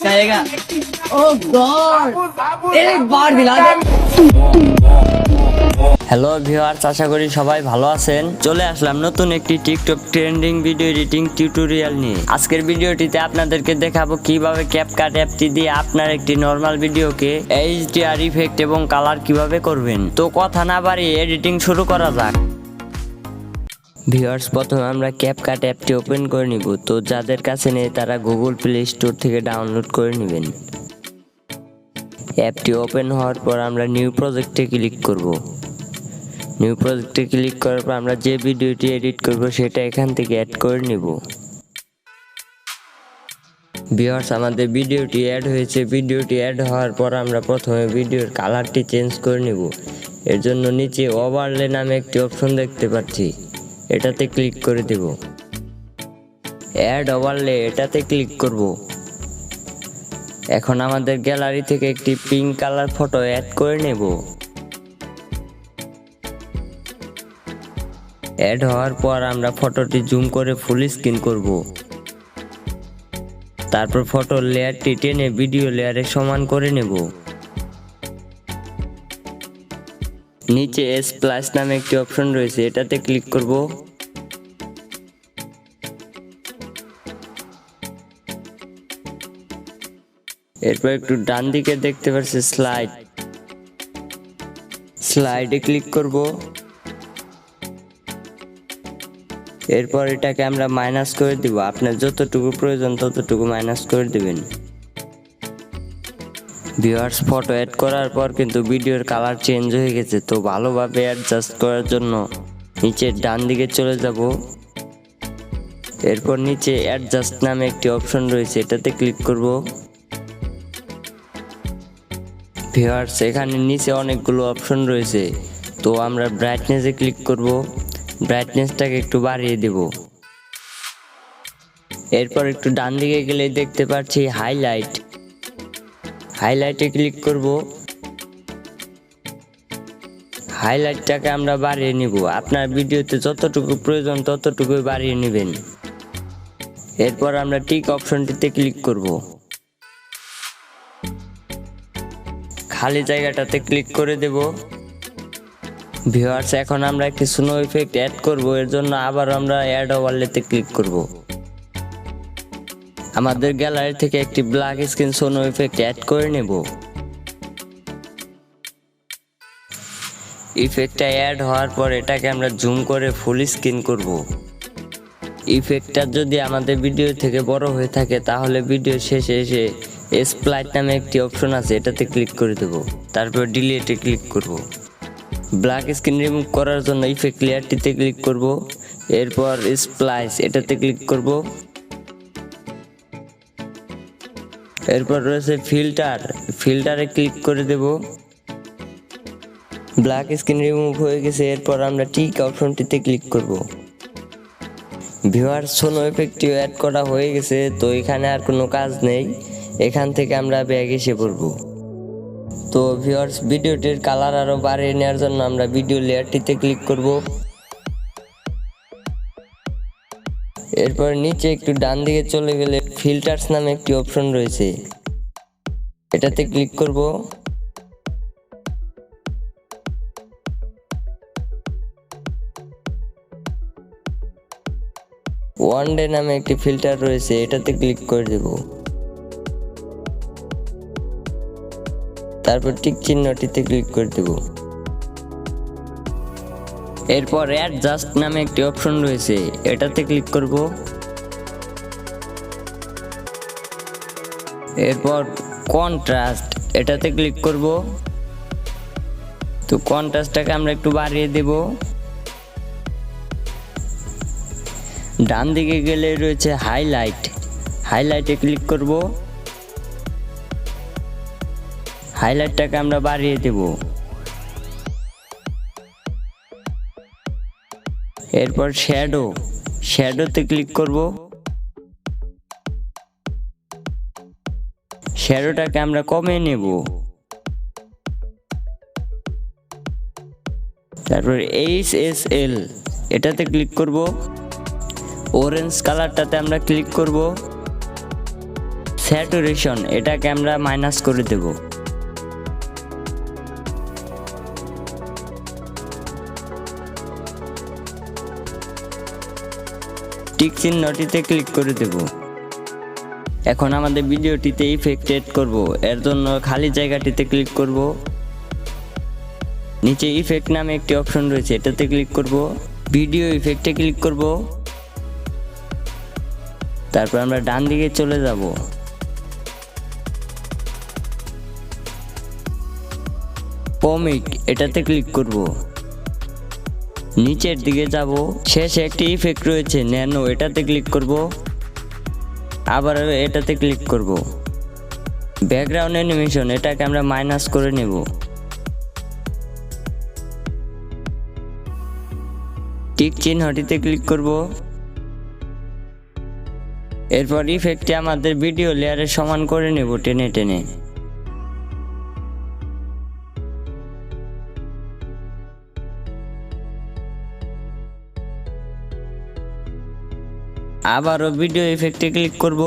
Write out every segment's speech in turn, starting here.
जाएगा। ओह गॉड, एक बार दिला दे। হ্যালো ভিউয়ার্স, আশা করি সবাই ভালো আছেন। চলে আসলাম নতুন একটি TikTok trending video editing tutorial নিয়ে। আজকের ভিডিওটিতে আপনাদেরকে দেখাবো কিভাবে ক্যাপকাট অ্যাপটি দিয়ে আপনার একটি নরমাল ভিডিওকে HDR ইফেক্ট এবং কালার কিভাবে করবেন। তো কথা না বাড়িয়ে এডিটিং শুরু করা যাক। ভিউয়ার্স, প্রথমে আমরা ক্যাপকাট অ্যাপটি ওপেন করে নিব। তো যাদের কাছে নেই তারা গুগল প্লে স্টোর থেকে ডাউনলোড করে নেবেন। অ্যাপটি ওপেন হওয়ার পর আমরা নিউ প্রজেক্টে ক্লিক করব। নিউ প্রজেক্টে ক্লিক করার পর আমরা যে ভিডিওটি এডিট করব সেটা এখান থেকে অ্যাড করে নেব। ভিউয়ার্স, আমাদের ভিডিওটি অ্যাড হয়েছে। ভিডিওটি অ্যাড হওয়ার পর আমরা প্রথমে ভিডিওর কালারটি চেঞ্জ করে নেব। এর জন্য নিচে ওভারলে নামে একটি অপশন দেখতে পাচ্ছি, এটাতে ক্লিক করে দেব। অ্যাড ওভারলে, এটাতে ক্লিক করব। এখন আমাদের গ্যালারি থেকে একটি পিঙ্ক কালার ফটো অ্যাড করে নেব। অ্যাড হওয়ার পর আমরা ফটোটি জুম করে ফুল স্ক্রিন করব। তারপর ফটোর লেয়ারটি টেনে ভিডিও লেয়ারে সমান করে নেব। নিচে এস প্লাস নামে একটি অপশন রয়েছে, এটাতে ক্লিক করব। এরপর একটু ডান দিকে দেখতে পাচ্ছি স্লাইডে ক্লিক করব। এরপর এটাকে আমরা মাইনাস করে দিব। আপনার যতটুকু প্রয়োজন ততটুকু মাইনাস করে দিবেন। ভিউয়ার্স, ফটো অ্যাড করার পর কিন্তু ভিডিওর কালার চেঞ্জ হয়ে গেছে। তো ভালোভাবে অ্যাডজাস্ট করার জন্য নিচের ডান দিকে চলে যাব। এরপর নিচে অ্যাডজাস্ট নামে একটি অপশন রয়েছে, এটাতে ক্লিক করব। ভিউয়ার্স, এখানে নিচে অনেকগুলো অপশন রয়েছে। তো আমরা ব্রাইটনেসে ক্লিক করব। ব্রাইটনেসটাকে একটু বাড়িয়ে দেব। এরপর একটু ডান দিকে গেলে দেখতে পাচ্ছি হাইলাইটে ক্লিক করব। হাইলাইটটাকে আমরা বাড়িয়ে নিব। আপনার ভিডিওতে যতটুকু প্রয়োজন ততটুকুই বাড়িয়ে নেবেন। এরপর আমরা টিক অপশনটিতে ক্লিক করব। খালি জায়গাটাতে ক্লিক করে দেব। ভিউয়ার্স, এখন আমরা একটি স্নো ইফেক্ট অ্যাড করব। এর জন্য আবার আমরা অ্যাড ওভারলেতে ক্লিক করব। আমাদের গ্যালারি থেকে একটি black screen snow effect add করে নেব। ইফেক্টটা অ্যাড হওয়ার পর এটাকে আমরা জুম করে ফুল স্ক্রিন করব। ইফেক্টটা যদি আমাদের ভিডিও থেকে বড় হয়ে থাকে তাহলে ভিডিও শেষে এসে স্প্লাইট নামে একটি অপশন আছে, এটাতে ক্লিক করে দেব। তারপর ডিলিটে ক্লিক করব। ব্ল্যাক স্ক্রিন রিমুভ করার জন্য ইফেক্ট লেয়ারটিতে ক্লিক করব। এরপর স্প্লাইস, এটাতে ক্লিক করব। এরপর রয়েছে ফিল্টারে ক্লিক করে দেব। ব্ল্যাক স্ক্রিন রিমুভ হয়ে গেছে। এরপর আমরা টিক অপশনটিতে ক্লিক করব। ভিউয়ার্স, সোনো ইফেক্টটিও অ্যাড করা হয়ে গেছে। তো এখানে আর কোনো কাজ নেই, এখান থেকে আমরা ব্যাগ এসে পড়ব। তো ভিউয়ার্স, ভিডিওটির কালার আরো বাড়িয়ে নেওয়ার জন্য আমরা ভিডিও লেয়ারটিতে ক্লিক করব। এরপর নিচে একটু ডান দিকে চলে গেলে ফিল্টার্স নামে একটি অপশন রয়েছে, এটাতে ক্লিক করব। ওয়ান ডে নামে একটি ফিল্টার রয়েছে, এটাতে ক্লিক করে দেব। তারপর টিক চিহ্নটিতে ক্লিক করে দেব। এরপর অ্যাডজাস্ট নামে একটি অপশন রয়েছে, এটাতে ক্লিক করব। এরপর কন্ট্রাস্ট, এটাতে ক্লিক করব। তো কন্ট্রাস্টটাকে আমরা একটু বাড়িয়ে দেব। ডান দিকে গেলে রয়েছে হাইলাইটে ক্লিক করব। হাইলাইটটাকে আমরা বাড়িয়ে দেব। এরপর শ্যাডোতে ক্লিক করব। শ্যাডোটাকে আমরা কমিয়ে নেব। তারপর HSL, এটাতে ক্লিক করব। অরেঞ্জ কালারটাতে আমরা ক্লিক করব। স্যাচুরেশন এটাকে আমরা মাইনাস করে দেব। টিক চিহ্নটিতে ক্লিক করে দেব। এখন আমাদের ভিডিওটিতে ইফেক্ট এড করব, এর জন্য খালি জায়গাটিতে ক্লিক করব। নিচে ইফেক্ট নামে একটি অপশন রয়েছে, এটাতে ক্লিক করব। ভিডিও ইফেক্টে ক্লিক করব। তারপর আমরা ডান দিকে চলে যাব। কমিক এটাতে ক্লিক করব। নিচের দিকে যাব, শেষে একটি ইফেক্ট রয়েছে ন্যানো, এটাতে ক্লিক করব। আবার এটাতে ক্লিক করব। ব্যাকগ্রাউন্ড অ্যানিমেশন এটাকে আমরা মাইনাস করে নেব। টিক চিহ্নটিতে ক্লিক করব। এরপর ইফেক্টটি আমাদের ভিডিও লেয়ারের সমান করে নেব টেনে টেনে। আবারও ভিডিও ইফেক্টে ক্লিক করব।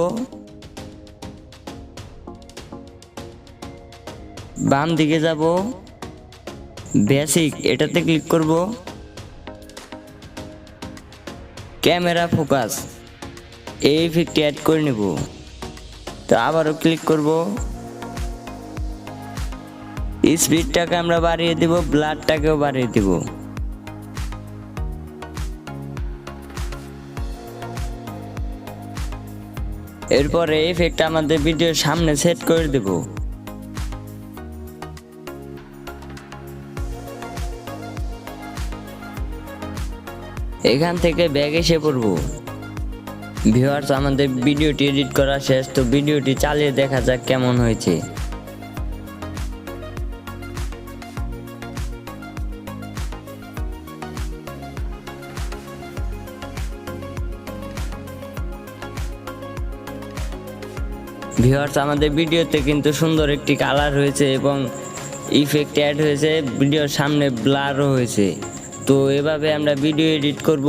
বাম দিকে যাব, বেসিক এটাতে ক্লিক করব। ক্যামেরা ফোকাস এই ইফেক্টটি অ্যাড করে নেব। তো আবারও ক্লিক করব। স্পিডটাকে আমরা বাড়িয়ে দেব, ব্লারটাকেও বাড়িয়ে দেব। এরপরে এই ইফেক্ট আমাদের ভিডিওর সামনে সেট করে দেব। এখান থেকে ব্যাগ এসে পড়ব। ভিউয়ার্স, আমাদের ভিডিওটি এডিট করা শেষ, তো ভিডিওটি চালিয়ে দেখা যাক কেমন হয়েছে। ভিউয়ার্স, আমাদের ভিডিওতে কিন্তু সুন্দর একটি কালার হয়েছে এবং ইফেক্ট অ্যাড হয়েছে, ভিডিওর সামনে ব্লারও হয়েছে। তো এভাবে আমরা ভিডিও এডিট করব।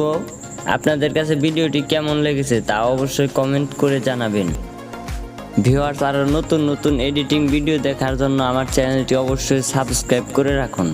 আপনাদের কাছে ভিডিওটি কেমন লেগেছে তা অবশ্যই কমেন্ট করে জানাবেন। ভিউয়ার্স, আরও নতুন নতুন এডিটিং ভিডিও দেখার জন্য আমার চ্যানেলটি অবশ্যই সাবস্ক্রাইব করে রাখুন।